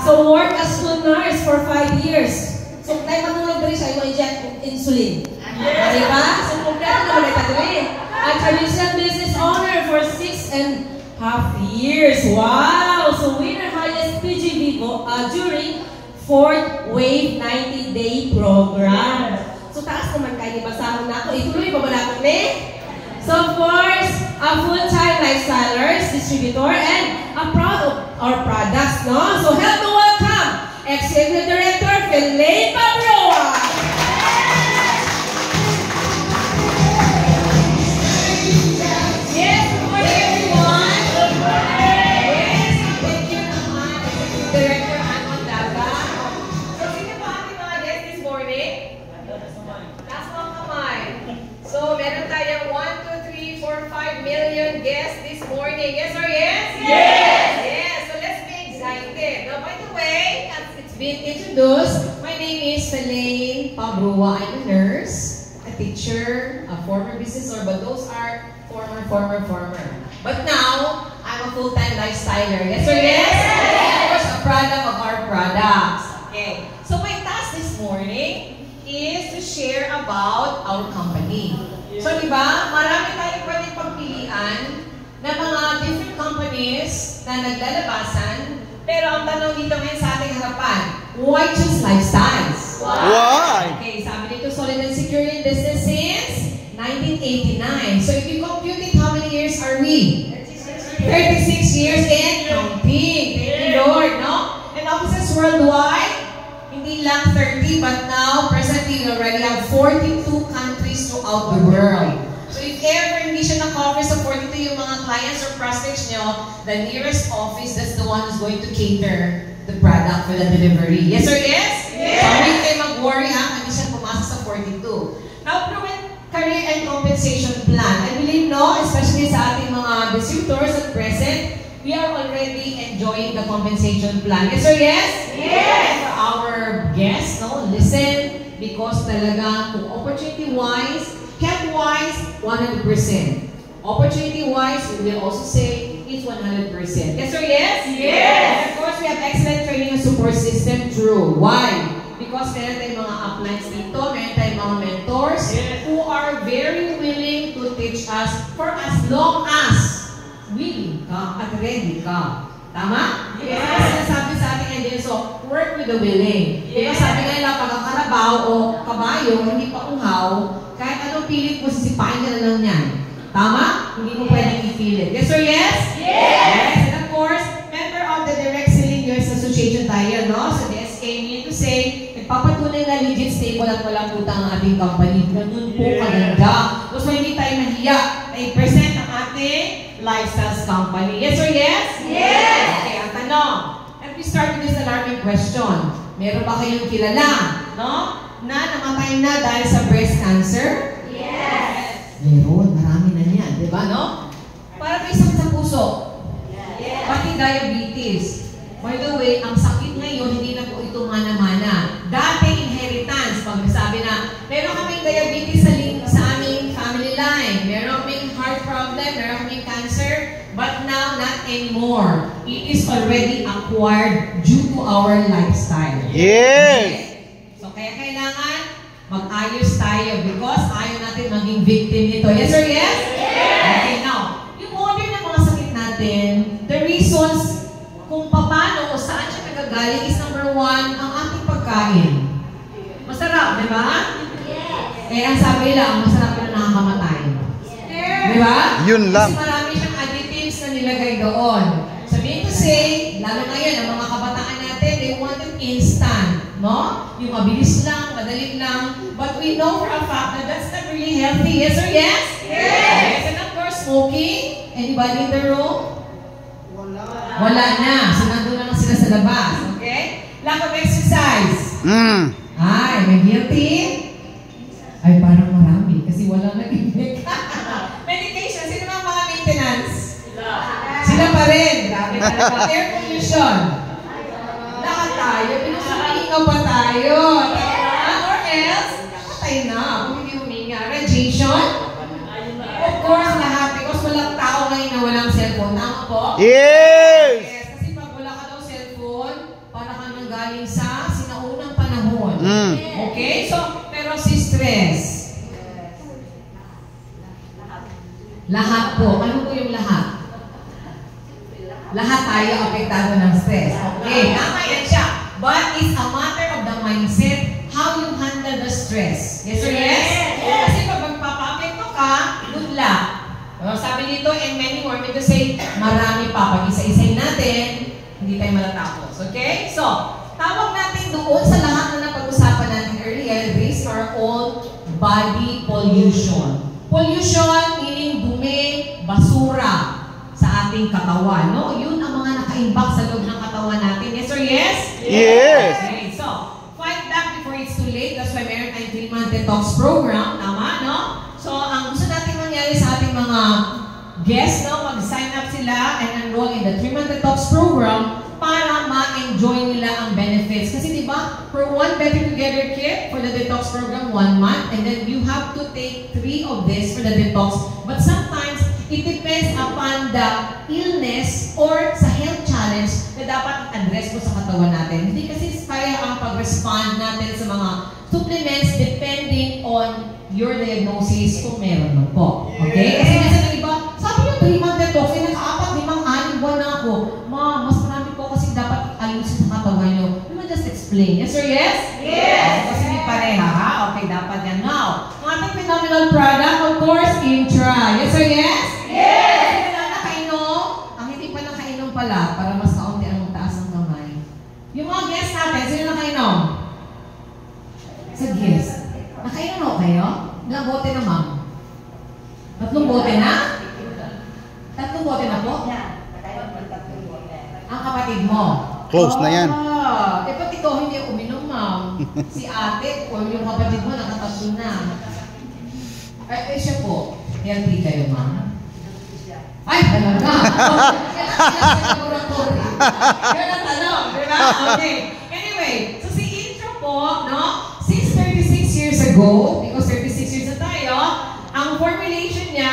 So work as school nurse for 5 years. So tayo matulog rin siya, i-inject insulin. Diba? So kompleto naman ay tagli. A traditional business owner for 6.5 years. Wow! So winner highest PG Vivo during 4th Wave 90-day program. So taas naman kayo, basahon na ako. Ituloy pa ba natin So of course, a full-time lifestylers, distributor, and a proud of our products, no? So help me welcome Executive Director Felaine Pabroa. Yes, good morning everyone. Good morning. Yes, thank you naman, Executive Director Anon Daga. So sino pa ating mga guests this morning? Taas mo ang kamay. So meron tayong 5 million guests this morning. Yes or yes? Yes! Yes! So let's be excited. Now, by the way, as it's been introduced, my name is Felaine Pabroa. I'm a nurse, a teacher, a former business owner, but those are former. But now, I'm a full-time lifestyler. Yes or yes? Yes! Of course, a product of our products. Okay. So my task this morning is to share about our company. So, di ba, marami tayong pwedeng pagpilian na mga different companies na naglalabasan, pero ang tanong dito ngayon sa ating harapan, why choose Lifestyles? Why? Okay, sabi dito, solid and secure in business since 1989. So, if you compute it, how many years are we? 36 years and counting. Thank you, Lord, no? And offices worldwide, hindi lang 30, but now, presently, we already have 42 countries throughout the world. So if ever hindi siya na-cover sa 42 yung mga clients or prospects nyo, the nearest office, that's the one who's going to cater the product for the delivery. Yes or yes? Yes! So hindi kayo mag-worry ha, hindi siya pumasok sa 42. Now, proven career and compensation plan. I believe, no, especially sa ating mga distributors at present, we are already enjoying the compensation plan. Yes or yes? Yes! For our guests, no, listen, because talaga kung opportunity-wise, health-wise, 100%. Opportunity-wise, we will also say it's 100%. Yes or yes? Yes! Of course, we have excellent training and support system. True. Why? Because meron tayong mga uplines dito, meron tayong mga mentors who are very willing to teach us for as long as willing ka at ready ka. Tama? Yes. Kasi sinasabi sa ating engineer, so work with the willing. Yes. Because sabi nga nila, pag ang karabaw o kabayo, hindi pa uhaw, kahit anong pilit mo, sisipain ka na lang yan. Tama? Hindi mo pwedeng i-feel it. Yes or yes? Yes! And of course, member of the Direct Selling Nurse Association tayo, no? So the SK mean to say, nagpapatunay na legit, stable at walang utang ang ating company. Ganun po kaganda. So hindi tayo nahiya na i-present ang ating Lifestyles company. Yes or yes? Yes! Okay, ang tanong. Let me start with this alarming question. Meron ba kayong kilala, no? Na namatay na dahil sa breast cancer? Yes! Meron, marami na niyan, di ba, no? Para may sakit sa puso. Yes! Pati diabetes. By the way, ang sakit ngayon, hindi na po ito mana-mana. Dati inheritance, pag sabi na, meron kaming diabetes sa aming family line, meron kaming heart problem, meron kaming cancer, but now, not anymore. It is already acquired due to our lifestyle. Yes! Okay? So, kaya kailangan mag-ayos tayo because ayaw natin maging victim nito. Yes or yes? Yes! Okay, now, yung order ng mga sakit natin, the reasons kung paano o saan siya nagagaling is number 1, ang ating pagkain. Masarap, di ba? Yes! Eh, ang sabi nila, ang masarap na nakakamatay. Yes! Di ba? Yun lang. Kasi marami siyang additives na nilagay doon. Sabihin to say, lalo ngayon, ang mga kabataan natin, they want it instant. No? Yung mabilis lang, madali lang. But we know for a fact that that's not really healthy. Yes or yes? Yes! And of course, smoking. Anybody in the room? Wala na. So, nandun na lang sila sa labas. Okay? Lack of exercise. Ay, may guilty? Ay, parang marami. Kasi wala nag-effect. Medication. Sino mga maintenance? Sila pa rin. Grabe talaga. Air pollution. Lahat tayo. Pinusumingaw pa tayo. Or else, patay na. Kung hindi huminga. Radiation? Of course, lahat. Because walang tao ngayon na walang cellphone. Tama po? Yes! Yes. Kasi pag wala ka daw cellphone, para ka nang galing sa sinaunang panahon. Mm. Okay? So, pero si stress. Lahat po. Ano po yung lahat? Lahat tayo apektado ng stress. Okay, tama yan siya. But it's a matter of the mindset, how you handle the stress. Yes or yes? Kasi pag magpapapekto ka, good luck. Sabi dito, and many more, may to say, marami pa. Pag isa-isayin natin, hindi tayo matatapos. Okay? So, tawag natin doon sa lahat na napag-usapan natin earlier, this are all body pollution. Pollution, meaning dumi, basura sa ating katawan. No? Yun ang mga naka-imbak sa loob ng katawan natin. Yes or yes? Yes! Okay, so, fight back before it's too late. That's why meron tayong 3-month detox program. Tama, no? So, ang gusto natin mangyari sa ating mga guests, no? Mag-sign up sila and enroll in the 3-month detox program para ma-enjoy nila ang benefits. Kasi diba, for one Better Together kit for the detox program, 1 month, and then you have to take 3 of this for the detox. But sometimes, it depends upon the illness or sa health challenge na dapat i-address mo sa katawan natin. Hindi kasi kaya ang pag-respond natin sa mga supplements depending on your diagnosis kung meron mo po. Okay? Kasi minsan ng iba, sabi niyo 3-month detox, eh naka-4, 5, 6 buwan na ako. Ma, mas marami po kasi dapat ayusin sa katawan niyo. You will just explain. Yes or yes? Yes! Kasi may pareha, ha? Okay, dapat yan. Now, ang ating phenomenal product, of course, Intra. Yes or yes? Yes! Hindi na nakainom. Ang hindi pa nakainom pala, para mas kaunti ang taas ng kamay. Yung mga guests natin, sino nakainom? Sa guest. Nakainom ako kayo? Ilang bote na, ma'am? 3 bote na? 3 bote na po? Ang kapatid mo? Close na yan. Eh, ba't ikaw hindi uminom, ma'am? Si ate o yung kapatid mo nakatatlo na. Ay, siya po. Healthy kayo, ma'am? Ay, talaga. Yan ang tanong, di ba? Okay. Anyway, so si Intro po, no? Since 36 years ago, because 36 years na tayo, ang formulation niya,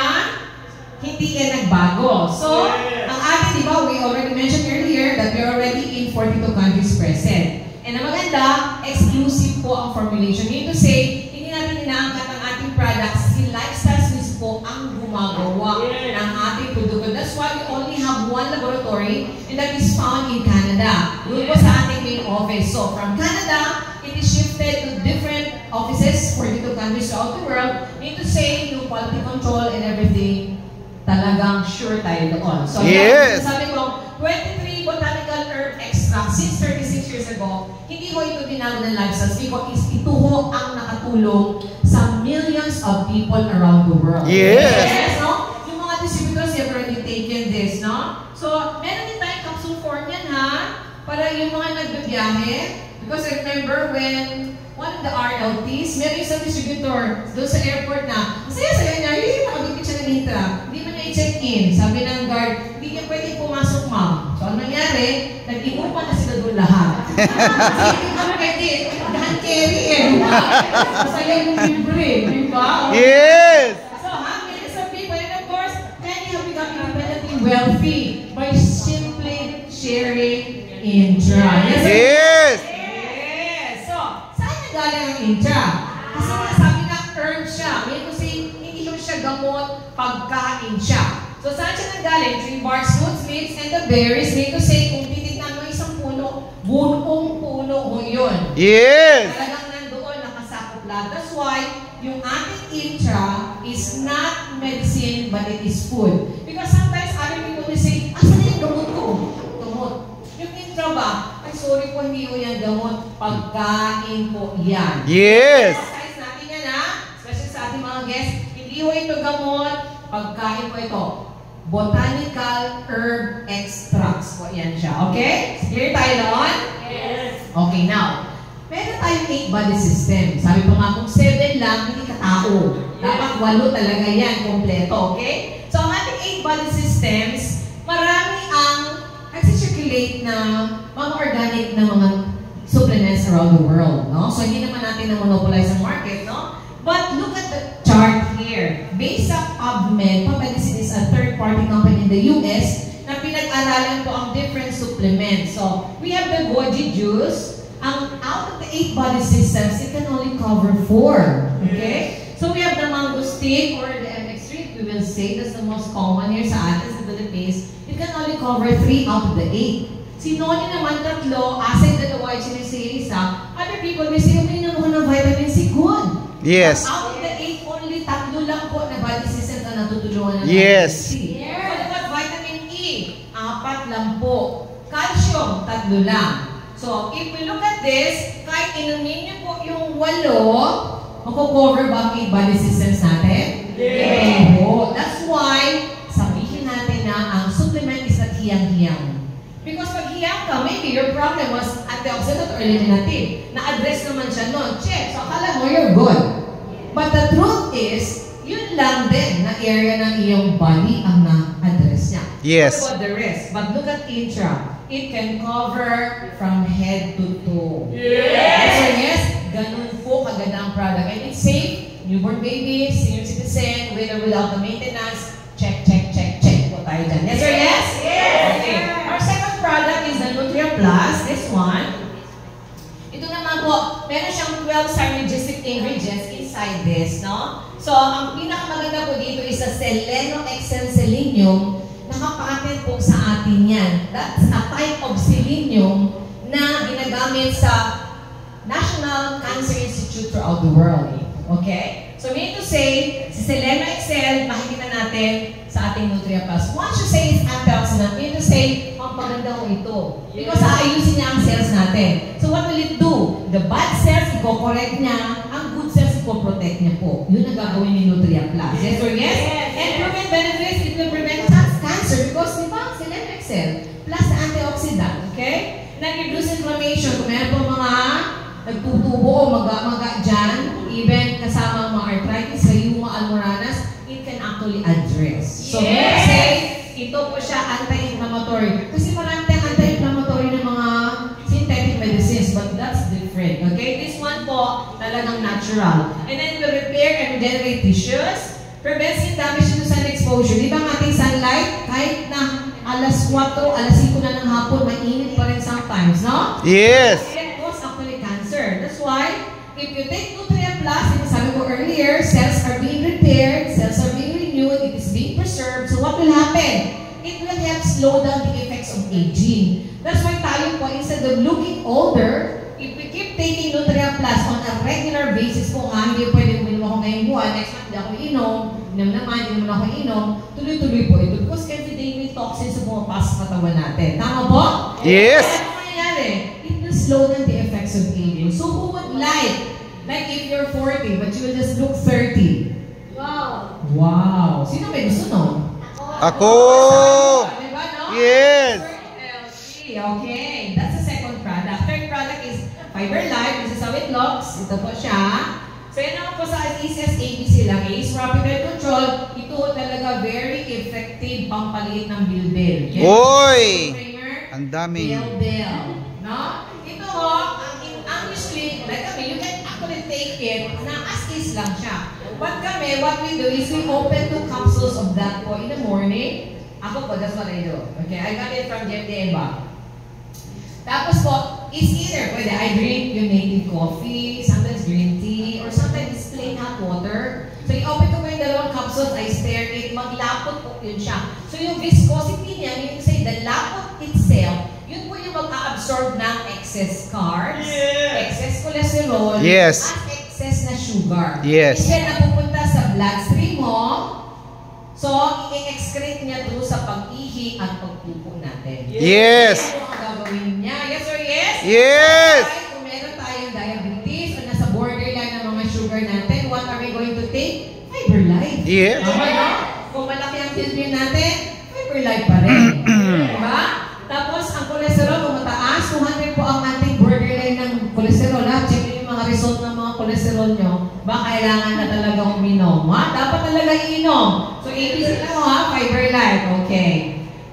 hindi yan nagbago. So, ang atin, di ba, we already mentioned earlier that we're already in 42 countries present. And ang maganda, exclusive po ang formulation. Meaning to say, hindi natin inaangkat ang ating products, si Lifestyle Swiss po ang gumagawa ng ating produkto. That's why we only have 1 laboratory and that is found in Canada. Doon po sa ating main office. So, from Canada, it is shifted to different offices, 42 countries throughout the world. Meaning to say, yung quality control and everything, talagang sure tayo doon. So, yes! Sabi ko, 23 botanical herb extract since 36 years ago, hindi ko ito binago ng lifestyles because ito ho ang nakatulong sa millions of people around the world. Yes! No? Yung mga distributors, have already taken this, no? So, meron din tayong capsule form yan, ha? Para yung mga nagbibiyahe. Because I remember when one of the RLTs, meron isang distributor doon sa airport na, masaya-saya niya, yung nakabigit siya ng Intra. Hindi mo na i-check-in. Sabi ng guard, hindi niya pwede pumasok, ma'am. So, ang nangyari, nag-iupa na sila doon lahat. Kasi hindi mo pwede, hand carry eh. Masaya yung libre, di ba? Yes! So, millions of people, and of course, many have become independently wealthy by simply sharing Intra. Yes! Galing ang Intra. Kasi nasabi na herb siya. Meaning to say, hindi siya gamot, pagkain siya. So saan siya nanggaling? Tree barks, roots, leaves, and the berries. Meaning to say, kung titignan mo isang puno, buong puno mo yun. Yes! Talagang nandoon, nakasakop lahat. That's why, yung ating Intra is not medicine, but it is food. Because sometimes other people will say, asan na yung gamot ko? Gamot. Yung Intra ba? Sorry po, hindi ko yan gamot. Pagkain po yan. Yes! Size natin yan, ha? Especially sa ating mga guests. Hindi ko ito gamot. Pagkain po ito. Botanical herb extracts po yan siya. Okay? Clear tayo doon? Yes. Okay, now. Meron tayong 8 body system. Sabi pa nga kung 7 lang, hindi ka tao. Dapat 8 talaga yan, kompleto. Okay? So, ang ating 8 body systems, marami ang nagsisirculate na mga organic na mga supplements around the world, no? So, hindi naman natin na-monopolize ang market, no? But look at the chart here. Based on PubMed, PubMedicine is a third-party company in the US na pinag pag-aralan po ang different supplements. So, we have the goji juice. Out of the 8 body systems, it can only cover 4. Okay? So, we have the mangosteen or the MX3. We will say that's the most common here sa atin sa Philippines. It can only cover 3 out of the 8. Si Noni naman 3, aside dalawa, sinisay isa. Other people may say, uminom ko ng vitamin C, good. Yes. Out of the 8, only 3 lang po na body systems na natutulungan ng Yes. vitamin C. What about vitamin E? 4 lang po. Calcium, 3 lang. So, if we look at this, kahit inumin niyo po yung 8, mako-cover ba ang 8 body systems natin? Yes. Oo. That's why, sabihin natin na ang supplement is at hiyang-hiyang. Because pag hiyang ka, maybe your problem was antioxidant or eliminative. Na-address naman siya noon. Check. So, akala mo you're good. But the truth is, yun lang din na area ng iyong body ang na-address niya. Yes. What about the rest? But look at intra. It can cover from head to toe. Yes. So yes, ganun po kaganda ang product. And it's safe. Newborn baby, senior citizen, with or without the maintenance. Check, check, check, check po tayo dyan. Yes or yes? Yes. Okay. Our second product is the Nutria Plus. This one. Ito naman po, meron siyang 12 synergistic ingredients inside this, no? So, ang pinakamaganda po dito is sa Seleno Excel Selenium. Nakapatent po sa atin yan. That's a type of selenium na ginagamit sa National Cancer Institute throughout the world. Okay? So, meaning to say, si Seleno Excel, makikita natin sa ating Nutria Plus. Once you say it's antioxidant, meaning to say, ang paganda ko ito. Because aayusin niya ang cells natin. So, what will it do? The bad cells, i-correct niya. Ang good cells, i-protect niya po. Yun ang gagawin ni Nutria Plus. Yes or yes? And proven benefits, it will prevent cancer because di ba, Seleno Excel plus antioxidant, okay? Nag-reduce inflammation. Kung meron po mga nagtutubo o maga dyan, even kasama ang mga arthritis, rheuma almoranas, it can actually address. So, let's say, ito po siya anti-inflammatory. Kasi marami tayong anti-inflammatory ng mga synthetic medicines, but that's different, okay? This one po, talagang natural. And then, we repair and regenerate tissues, prevents skin damage to sun exposure. Di ba ang ating sunlight, kahit na alas 4, alas 5 na ng hapon, mainit pa rin sometimes, no? Yes. It causes actually cancer. That's why, if you take Nutria Plus, and sabi ko earlier, cells are being repaired, cells are being renewed, it is being preserved. So what will happen? It will help slow down the effects of aging. That's why tayo po, instead of looking older, if we keep taking Nutria Plus on a regular basis po nga, hindi pwede uminom ako ngayong buwan, next month hindi ako inom, inom naman, hindi naman ako inom, tuloy-tuloy po ito. Because everyday may toxins na pumapasok sa katawan natin. Tama po? Yes. Ano mangyayari? It will slow down the effects of aging. So who would like if you're 40, but you will just look 30? Wow. Wow. Sino may gusto nun? Ako. Diba, no? Yes. Healthy. Okay. That's the second product. Third product is Fiber Life. This is how it looks. Ito po siya. So, yan naman po sa ABC lang is rapid eye control. Ito talaga very effective pampaliit ng bilbil. Yes? Oy! Ang dami. Bilbil. No? Ito ho, ang usually, like kami, you can actually take it na as is lang siya. But kami, what we do is we open 2 capsules of that po in the morning. Ako po, that's what I do. Okay, I got it from Jeff de Eva. Tapos po, it's either, pwede I drink yung native coffee, sometimes green tea, or sometimes it's plain hot water. So, i-open ko po yung 2 capsules, I stir it, maglapot po yun siya. So, yung viscosity niya, meaning to say, the lapot itself, yun po yung mag-a-absorb ng excess carbs, excess cholesterol, Yes. at excess na sugar. Yes. Instead na pupunta sa bloodstream mo, so, i-excrete niya doon sa pag-ihi at pagpupo natin. Yes. Ano ang gagawin niya? Yes or yes? Yes. Kahit kung meron tayong diabetes o nasa borderline ng mga sugar natin, what are we going to take? Fiber Life. Yes. Tama na? Kung malaki ang bilbil natin, Fiber Life pa rin. Diba? Tapos, ang cholesterol, kung mataas, 200 po ang ating borderline ng cholesterol. Ha? Check yung mga result ng mga cholesterol nyo. Ba, kailangan na talaga uminom. Ha? Dapat talaga iinom. So, ABC lang ha, Fiber Life. Okay.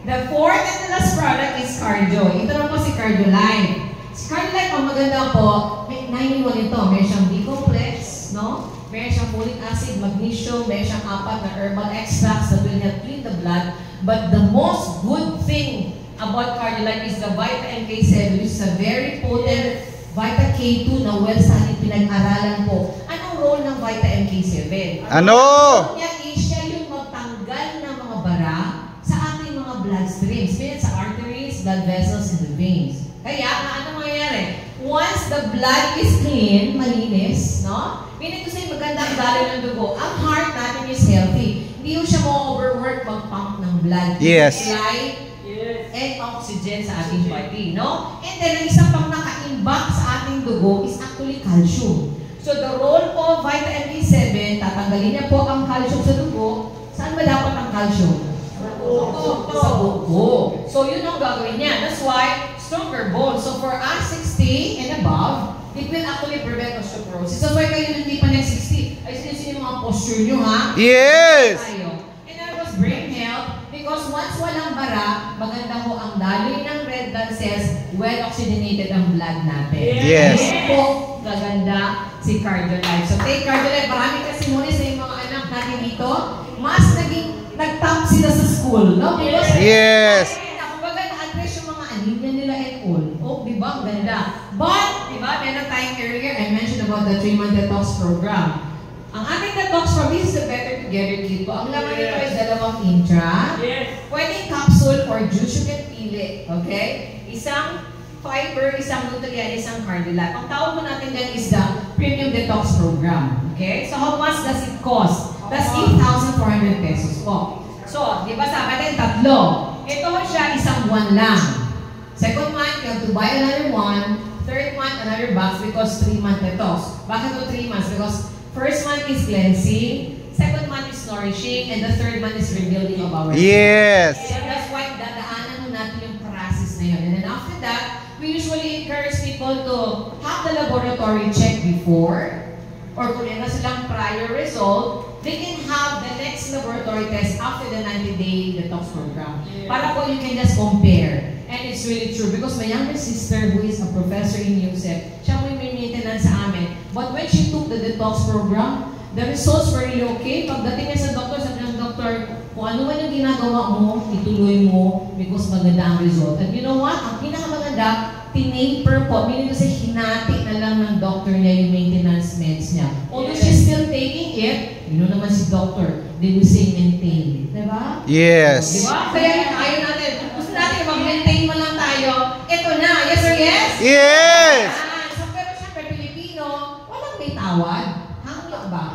The fourth and the last product is Cardio. Ito na po si Cardio Life. Si Cardio Life, ang maganda po, may 9-in-1 ito. May siyang B-complex, no? May siyang folic acid, magnesium, may siyang 4 na herbal extracts that will help clean the blood. But the most good thing about Cardiolite is the Vita MK7, which is a very potent Vita K2 na well-studied pinag-aralan po. Anong role ng Vita MK7? Ano? Ang niya is siya yung magtanggal ng mga bara sa ating mga blood streams, meaning sa arteries, blood vessels, and the veins. Kaya, ano mangyayari? Once the blood is clean, malinis, no? Meaning to say, maganda ang daloy ng dugo. Ang heart natin is healthy. Hindi yung siya mo-overwork mag-pump ng blood. Yes. Light and oxygen sa ating body, no? And then, ang isa pang naka-imbak sa ating dugo is actually calcium. So, the role po, Vita MK7, tatanggalin niya po ang calcium sa dugo. Saan ba dapat ang calcium? Sa bugo. So, yun ang gagawin niya. That's why, stronger bones. So, for us, 60 and above, it will actually prevent osteoporosis. So, why kayo hindi pa nag-60? Ay, sino yung mga posture nyo, ha? Yes! And that was brain health. Because once walang bara, maganda ho ang daloy ng red blood cells, well oxygenated ang blood natin. Yes. Kaya po, gaganda si Cardiolite. So take Cardiolite. Marami kasi muna sa yung mga anak natin dito, mas nag-top sila sa school, no? Because, Yes. kumbaga na-address yung mga anemia nila and all. Oh, di ba? Ang ganda. But, di ba, meron tayong earlier, I mentioned about the 3-month detox program. Ang ating detox from this is the Better Together Kit po. Ang laman nito is 2 intra. Pwedeng capsule or juice, you can pili. Okay? Isang fiber, isang nutrient, isang Cardiolite. Ang tawag mo natin dyan is the Premium Detox Program. Okay? So how much does it cost? That's 8,400 pesos po. So, di ba sabi natin, 3. Ito siya, isang buwan lang. Second month, you have to buy another one. Third month, another box because 3-month detox. Bakit ito 3 months? Because first month is cleansing, second month is nourishing, and the third month is rebuilding of our Yes. So that's why dadaanan mo natin yung process na yun. And then after that, we usually encourage people to have the laboratory check before, or kung na silang prior result, they can have the next laboratory test after the 90-day detox program. Para po you can just compare. And it's really true because my younger sister who is a professor in USEP, siya may maintenance sa amin. But when she took the detox program, the results were really okay. Pagdating niya sa doktor, sabi ng doktor, kung ano man yung ginagawa mo, ituloy mo because maganda ang result. And you know what? Ang pinakamaganda, tinaper po. Meaning kasi hinati na lang ng doctor niya yung maintenance meds niya. Although she's still taking it, you know naman si doctor, they will say maintain. Diba? Yes. Diba? Kaya yun, ayaw natin. Gusto natin mag-maintain mo lang tayo. Ito na. Yes or yes? Yes! So, pero syempre, Pilipino, walang may tawad. Hanggang ba?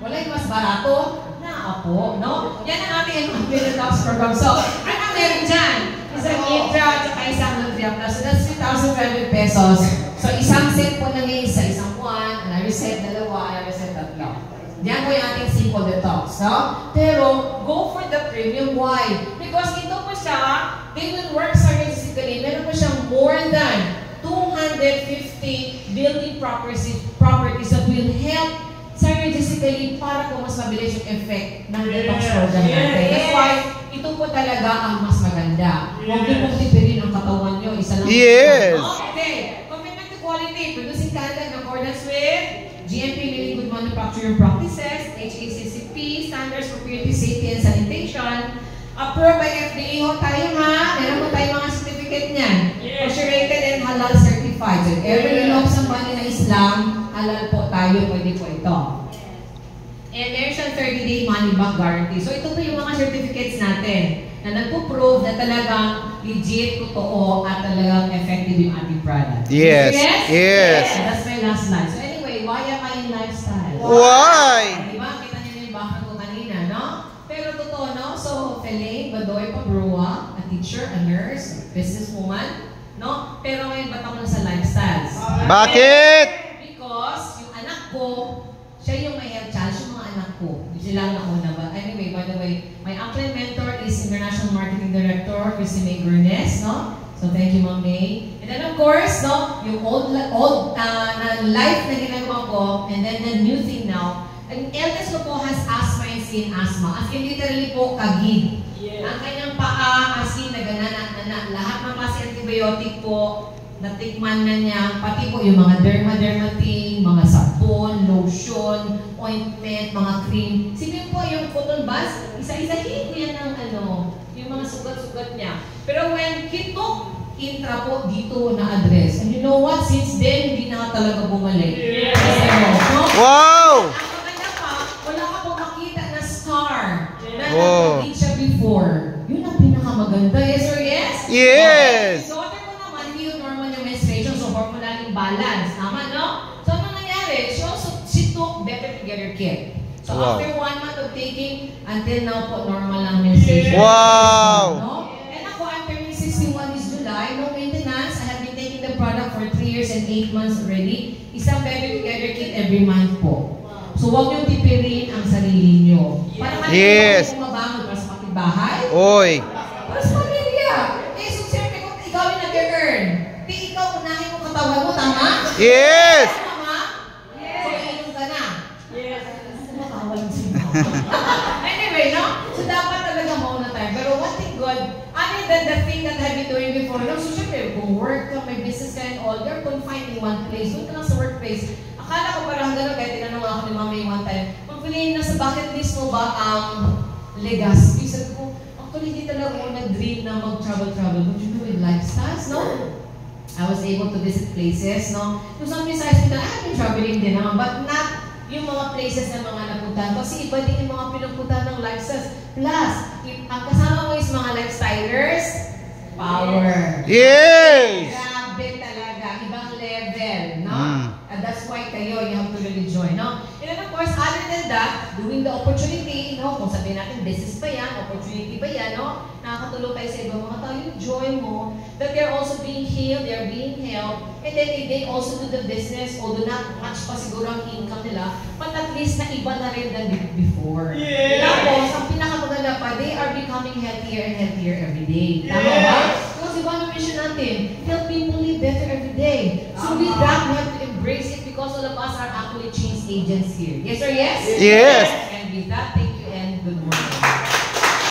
Wala yung mas barato? Naapo, no? Yan ang ating detox program. So, ano meron dyan? Isang Intra at saka isang Nutria Plus. So, that's 3,500 pesos. So, isang set po lang yung isang buwan, another set, 2, another set, 3. Diyan po yung ating simple detox, no? Pero, go for the premium. Why? Because ito po siya, they will work synergistically. Meron po siyang more than 250 building properties that will help synergistically para po mas mabilis yung effect ng detox program natin. That's why, ito po talaga ang mas maganda. Huwag niyo pong tipirin ang katawan niyo. Isa lang. Yes. Okay. Commitment to quality. Producing Canada in accordance with GMP Really Good Manufacturing Practices, HACCP, Standards for Purity, Safety, and Sanitation. Approved by FDA ho tayo ha. Meron po tayo mga certificate niyan. Kosher-rated and halal certified. So, every loob sa bani na Islam, halal po tayo. Pwede po ito. And meron siyang 30-day money back guarantee. So, ito po yung mga certificates natin na nagpo-prove na talagang legit, totoo, at talagang effective yung ating product. Yes. Yes? Yes. And that's my last slide. So, anyway, why am I in lifestyle? Why? Diba? Kita niyo yung background ko kanina, no? Pero totoo, no? So, Felaine Badoy Pabrua, a teacher, a nurse, businesswoman, no? Pero ngayon, ba't ako na sa lifestyles? Bakit? Because yung anak ko, siya yung may health challenge, yung mga anak ko. Hindi sila ang nauna ba? Anyway, by the way, my upline mentor is International Marketing Director, Christy May Gurnes, no? So, thank you, Ma'am May. And then, of course, no, yung old life na ginagawa ko, and then the new thing now, ang eldest ko po has asthma and skin asthma. As in, literally po, kagid. Ang kanyang paa, as in, lahat ng klase antibiotic po, natikman na niya, pati po yung mga dermating, mga sabon, lotion, ointment, mga cream. Sipin po yung cotton buds, isa-isahin ko yan ng yung mga sugat-sugat niya. Pero when he took intra po dito na address, and you know what? Since then, hindi na talaga bumalik. Kasi no? Wow! Ang maganda pa, wala ka po makita na scar na Oh. nag-bleed siya before. Yun ang pinakamaganda. Yes or yes? Yes! So, daughter ko naman, hindi yung normal yung menstruation, so hormonal imbalance. Tama, no? So, ano nangyari? She took Better Together Kit. So, Wow. after 1 month of taking, until now po, normal lang menstruation. Wow! No? And ako, I'm turning 61 this July. No maintenance. I have been taking the product for 3 years and 8 months already. Isang Better Together Kit every month po. So, huwag niyong tipirin ang sarili niyo. Para kayo Yes. kung mabangon para sa kapitbahay. Oy! Para sa pamilya. Eh, so siyempre kung ikaw yung nag-earn, di ikaw unahin mo katawan mo, tama? Yes! Tama? So, iinom ka na. Matawa lang sila. Anyway, no? So, dapat talaga mauna tayo. Pero one thing good, other than the thing that I've been doing before, no? So, siyempre, kung work ka, may business ka and all, you're confined in one place. Doon ka lang sa workplace. Akala ko parang gano'n, kaya tinanong ako ni Mami one time, pagpiliin na sa bucket list mo ba ang legacy? Sabi ko, actually, hindi talaga ako nag-dream na mag-travel-travel. But you know, with lifestyles, no? I was able to visit places, no? Yung some besides ko na, I've been traveling din naman, but not yung mga places na mga napuntahan. Kasi iba din yung mga pinupuntahan ng lifestyles. Plus, ang kasama mo is mga lifestylers, power. Yes! Grabe talaga, ibang level, no? Mm. And that's why kayo, you have to really join, no? And then of course, other than that, doing the opportunity, no? Kung sabihin natin, business pa yan, opportunity pa yan, no? Nakakatulong tayo sa ibang mga tao, yung joy mo, that they're also being healed, they're being helped, and then if they also do the business, although not much pa siguro ang income nila, but at least na iba na rin than before. Tapos, ang pinakamaganda pa, they are becoming healthier and healthier every day. Tama ba? Kasi ba na mission natin, help people live better every day. So with that, we have to embrace it because all of us are actually change agents here. Yes or yes? Yes! And with that,